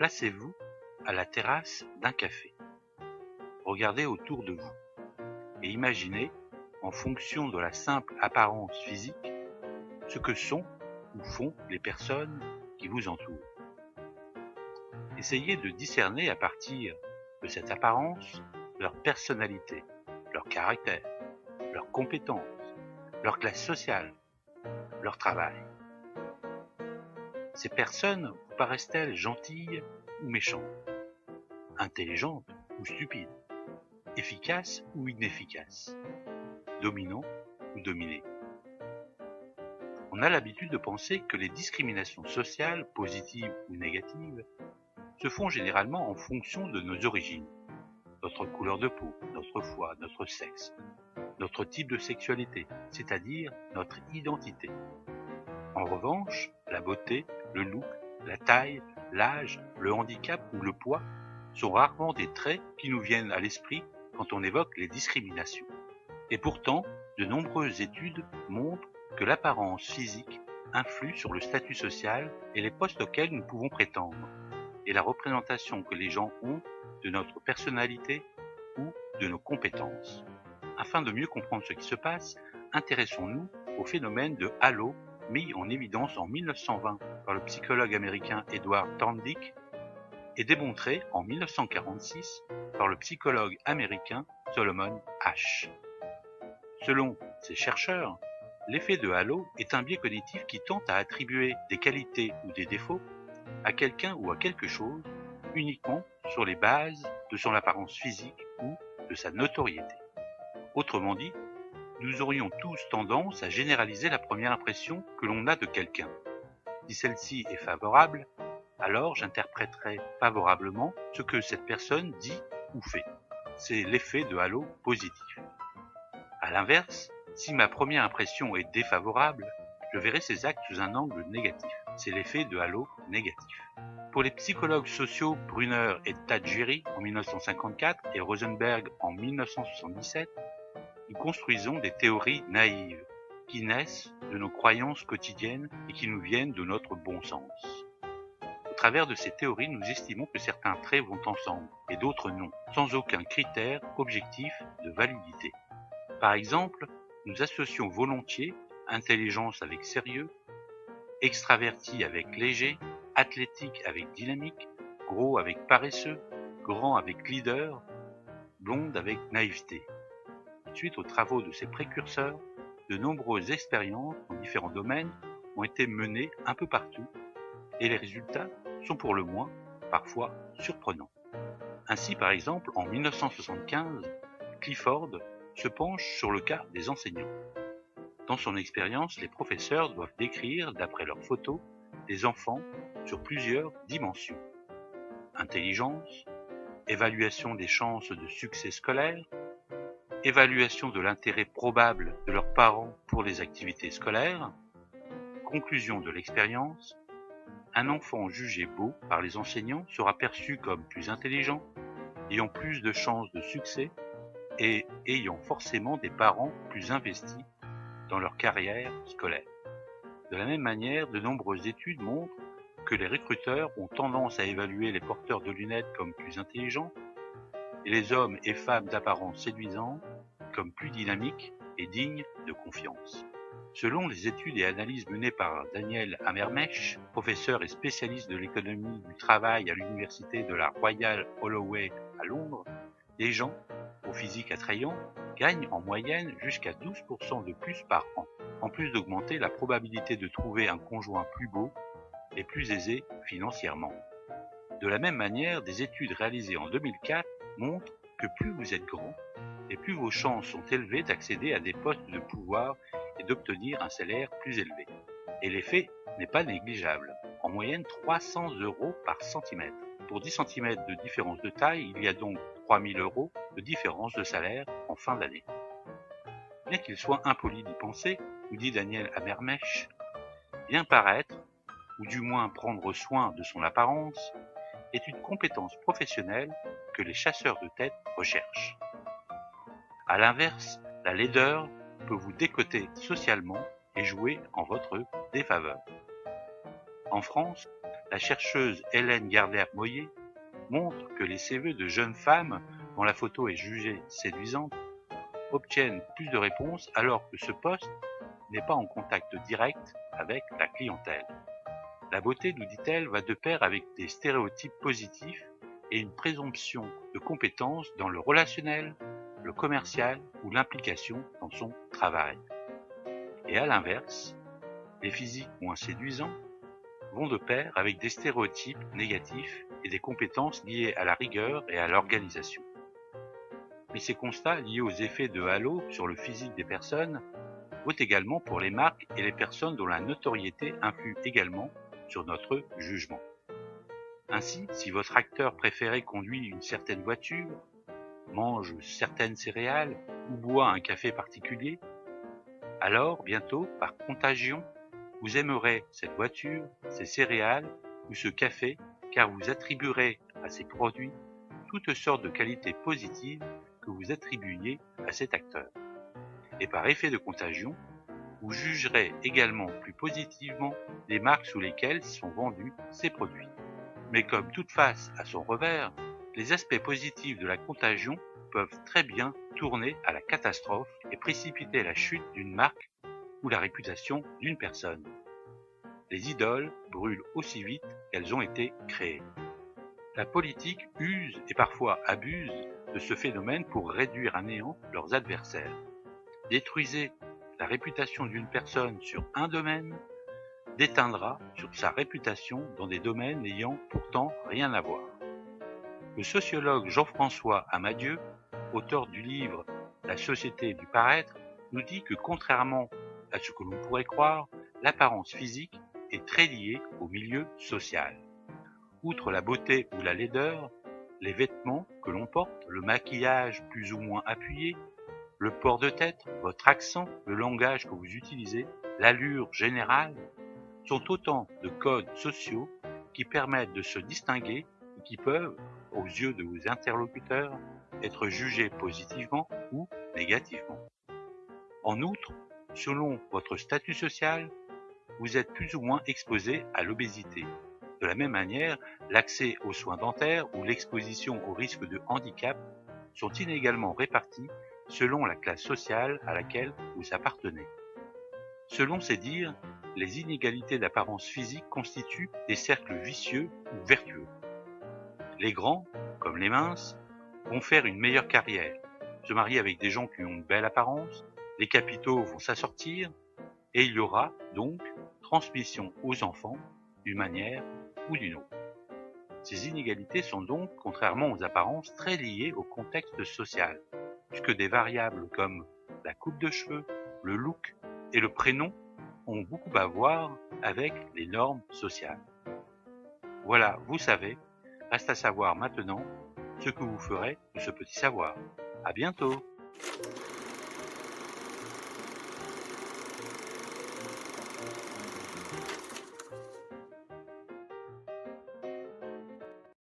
Placez-vous à la terrasse d'un café. Regardez autour de vous et imaginez, en fonction de la simple apparence physique, ce que sont ou font les personnes qui vous entourent. Essayez de discerner à partir de cette apparence leur personnalité, leur caractère, leurs compétences, leur classe sociale, leur travail. Ces personnes vous paraissent-elles gentilles ou méchantes, intelligentes ou stupides, efficaces ou inefficaces, dominants ou dominés? On a l'habitude de penser que les discriminations sociales, positives ou négatives, se font généralement en fonction de nos origines, notre couleur de peau, notre foi, notre sexe, notre type de sexualité, c'est-à-dire notre identité. En revanche, la beauté, le look, la taille, l'âge, le handicap ou le poids sont rarement des traits qui nous viennent à l'esprit quand on évoque les discriminations. Et pourtant, de nombreuses études montrent que l'apparence physique influe sur le statut social et les postes auxquels nous pouvons prétendre, et la représentation que les gens ont de notre personnalité ou de nos compétences. Afin de mieux comprendre ce qui se passe, intéressons-nous au phénomène de halo mis en évidence en 1920 par le psychologue américain Edward Thorndike et démontré en 1946 par le psychologue américain Solomon Asch. Selon ces chercheurs, l'effet de halo est un biais cognitif qui tente à attribuer des qualités ou des défauts à quelqu'un ou à quelque chose uniquement sur les bases de son apparence physique ou de sa notoriété. Autrement dit, nous aurions tous tendance à généraliser la première impression que l'on a de quelqu'un. Si celle-ci est favorable, alors j'interpréterai favorablement ce que cette personne dit ou fait. C'est l'effet de halo positif. À l'inverse, si ma première impression est défavorable, je verrai ses actes sous un angle négatif. C'est l'effet de halo négatif. Pour les psychologues sociaux Brunner et Tajiri en 1954 et Rosenberg en 1977, nous construisons des théories naïves qui naissent de nos croyances quotidiennes et qui nous viennent de notre bon sens. Au travers de ces théories, nous estimons que certains traits vont ensemble et d'autres non, sans aucun critère objectif de validité. Par exemple, nous associons volontiers intelligence avec sérieux, extraverti avec léger, athlétique avec dynamique, gros avec paresseux, grand avec leader, blonde avec naïveté. Suite aux travaux de ces précurseurs, de nombreuses expériences dans différents domaines ont été menées un peu partout et les résultats sont pour le moins parfois surprenants. Ainsi, par exemple, en 1975, Clifford se penche sur le cas des enseignants. Dans son expérience, les professeurs doivent décrire, d'après leurs photos, des enfants sur plusieurs dimensions. Intelligence, évaluation des chances de succès scolaire, évaluation de l'intérêt probable de leurs parents pour les activités scolaires, conclusion de l'expérience, un enfant jugé beau par les enseignants sera perçu comme plus intelligent, ayant plus de chances de succès et ayant forcément des parents plus investis dans leur carrière scolaire. De la même manière, de nombreuses études montrent que les recruteurs ont tendance à évaluer les porteurs de lunettes comme plus intelligents et les hommes et femmes d'apparence séduisante comme plus dynamiques et dignes de confiance. Selon les études et analyses menées par Daniel Hamermesh, professeur et spécialiste de l'économie du travail à l'université de la Royal Holloway à Londres, les gens au physique attrayant gagnent en moyenne jusqu'à 12% de plus par an, en plus d'augmenter la probabilité de trouver un conjoint plus beau et plus aisé financièrement. De la même manière, des études réalisées en 2004 montrent que plus vous êtes grand, et plus vos chances sont élevées d'accéder à des postes de pouvoir et d'obtenir un salaire plus élevé. Et l'effet n'est pas négligeable. En moyenne 300 € par centimètre. Pour 10 cm de différence de taille, il y a donc 3000 € de différence de salaire en fin d'année. Bien qu'il soit impoli d'y penser, nous dit Daniel Hamermesh, bien paraître, ou du moins prendre soin de son apparence, est une compétence professionnelle que les chasseurs de tête recherchent. À l'inverse, la laideur peut vous décoter socialement et jouer en votre défaveur. En France, la chercheuse Hélène Gardner-Moyer montre que les CV de jeunes femmes dont la photo est jugée séduisante obtiennent plus de réponses alors que ce poste n'est pas en contact direct avec la clientèle. La beauté, nous dit-elle, va de pair avec des stéréotypes positifs et une présomption de compétence dans le relationnel, le commercial ou l'implication dans son travail. Et à l'inverse, les physiques moins séduisants vont de pair avec des stéréotypes négatifs et des compétences liées à la rigueur et à l'organisation. Mais ces constats liés aux effets de halo sur le physique des personnes vaut également pour les marques et les personnes dont la notoriété influe également sur notre jugement. Ainsi, si votre acteur préféré conduit une certaine voiture, mange certaines céréales ou boit un café particulier, alors bientôt, par contagion, vous aimerez cette voiture, ces céréales ou ce café car vous attribuerez à ces produits toutes sortes de qualités positives que vous attribuiez à cet acteur. Et par effet de contagion, vous jugerez également plus positivement les marques sous lesquelles sont vendus ces produits. Mais comme toute face a son revers, les aspects positifs de la contagion peuvent très bien tourner à la catastrophe et précipiter la chute d'une marque ou la réputation d'une personne. Les idoles brûlent aussi vite qu'elles ont été créées. La politique use et parfois abuse de ce phénomène pour réduire à néant leurs adversaires. Détruisez la réputation d'une personne sur un domaine, déteindra sur sa réputation dans des domaines n'ayant pourtant rien à voir. Le sociologue Jean-François Amadieu, auteur du livre La société du paraître, nous dit que contrairement à ce que l'on pourrait croire, l'apparence physique est très liée au milieu social. Outre la beauté ou la laideur, les vêtements que l'on porte, le maquillage plus ou moins appuyé, le port de tête, votre accent, le langage que vous utilisez, l'allure générale, sont autant de codes sociaux qui permettent de se distinguer et qui peuvent, aux yeux de vos interlocuteurs, être jugés positivement ou négativement. En outre, selon votre statut social, vous êtes plus ou moins exposé à l'obésité. De la même manière, l'accès aux soins dentaires ou l'exposition au risque de handicap sont inégalement répartis selon la classe sociale à laquelle vous appartenez. Selon ces dires, les inégalités d'apparence physique constituent des cercles vicieux ou vertueux. Les grands, comme les minces, vont faire une meilleure carrière, se marier avec des gens qui ont une belle apparence, les capitaux vont s'assortir, et il y aura donc transmission aux enfants d'une manière ou d'une autre. Ces inégalités sont donc, contrairement aux apparences, très liées au contexte social, puisque des variables comme la coupe de cheveux, le look et le prénom ont beaucoup à voir avec les normes sociales. Voilà, vous savez, reste à savoir maintenant ce que vous ferez de ce petit savoir. À bientôt!